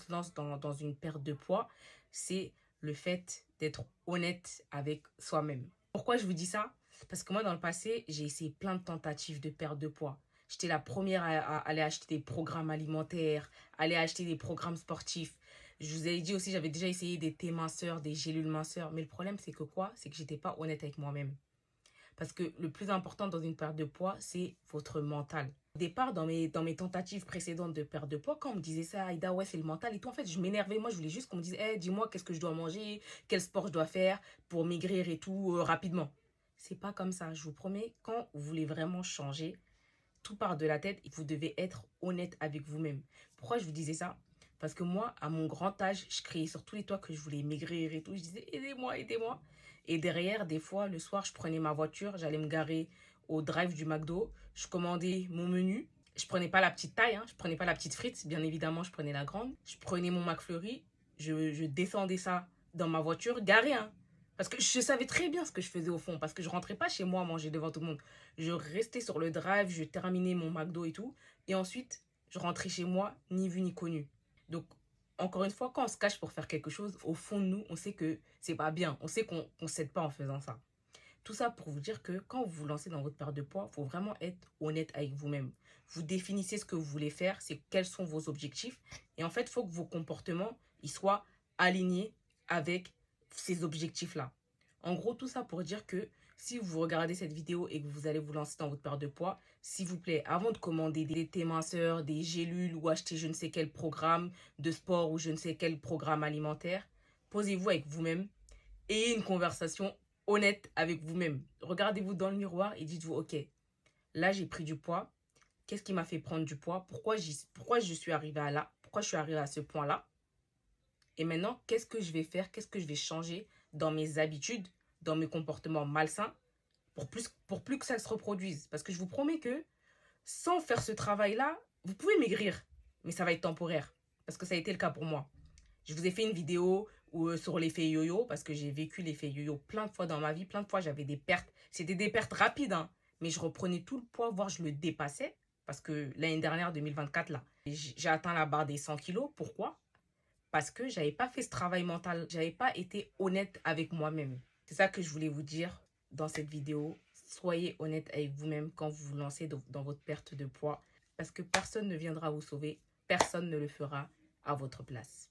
se lance dans une perte de poids, c'est le fait d'être honnête avec soi-même. Pourquoi je vous dis ça? Parce que moi, dans le passé, j'ai essayé plein de tentatives de perte de poids. J'étais la première à aller acheter des programmes alimentaires, aller acheter des programmes sportifs. Je vous ai dit aussi, j'avais déjà essayé des thés minceurs, des gélules minceurs. Mais le problème, c'est que quoi? C'est que j'étais pas honnête avec moi-même. Parce que le plus important dans une perte de poids, c'est votre mental. Au départ, dans mes tentatives précédentes de perte de poids, quand on me disait ça, Aïda, ouais, c'est le mental et tout, en fait, je m'énervais. Moi, je voulais juste qu'on me dise, hey, dis-moi, qu'est-ce que je dois manger, quel sport je dois faire pour maigrir et tout rapidement. C'est pas comme ça. Je vous promets, quand vous voulez vraiment changer, tout part de la tête et vous devez être honnête avec vous-même. Pourquoi je vous disais ça? Parce que moi, à mon grand âge, je criais sur tous les toits que je voulais maigrir et tout. Je disais, aidez-moi, aidez-moi. Et derrière, des fois, le soir, je prenais ma voiture, j'allais me garer au drive du McDo, je commandais mon menu. Je prenais pas la petite taille, hein, je prenais pas la petite frite, bien évidemment, je prenais la grande. Je prenais mon McFlurry, je descendais ça dans ma voiture, garée, hein. Parce que je savais très bien ce que je faisais au fond, parce que je rentrais pas chez moi manger devant tout le monde. Je restais sur le drive, je terminais mon McDo et tout. Et ensuite, je rentrais chez moi, ni vu ni connu. Donc, encore une fois, quand on se cache pour faire quelque chose, au fond de nous, on sait que c'est pas bien. On sait qu'on ne s'aide pas en faisant ça. Tout ça pour vous dire que quand vous vous lancez dans votre perte de poids, il faut vraiment être honnête avec vous-même. Vous définissez ce que vous voulez faire, c'est quels sont vos objectifs. Et en fait, il faut que vos comportements ils soient alignés avec ces objectifs-là. En gros, tout ça pour dire que si vous regardez cette vidéo et que vous allez vous lancer dans votre perte de poids, s'il vous plaît, avant de commander des thés minceurs, des gélules ou acheter je ne sais quel programme de sport ou je ne sais quel programme alimentaire, posez-vous avec vous-même et une conversation honnête avec vous-même. Regardez-vous dans le miroir et dites-vous, ok, là j'ai pris du poids. Qu'est-ce qui m'a fait prendre du poids? Pourquoi je suis arrivée à là? Pourquoi je suis arrivée à ce point-là? Et maintenant, qu'est-ce que je vais faire? Qu'est-ce que je vais changer dans mes habitudes, dans mes comportements malsains pour plus que ça se reproduise? Parce que je vous promets que sans faire ce travail-là, vous pouvez maigrir, mais ça va être temporaire. Parce que ça a été le cas pour moi. Je vous ai fait une vidéo sur l'effet yo-yo parce que j'ai vécu l'effet yo-yo plein de fois dans ma vie. Plein de fois, j'avais des pertes. C'était des pertes rapides, hein, mais je reprenais tout le poids, voire je le dépassais. Parce que l'année dernière, 2024, là, j'ai atteint la barre des 100 kilos. Pourquoi? Parce que j'avais pas fait ce travail mental. J'avais pas été honnête avec moi-même. C'est ça que je voulais vous dire dans cette vidéo. Soyez honnête avec vous-même quand vous vous lancez dans votre perte de poids. Parce que personne ne viendra vous sauver. Personne ne le fera à votre place.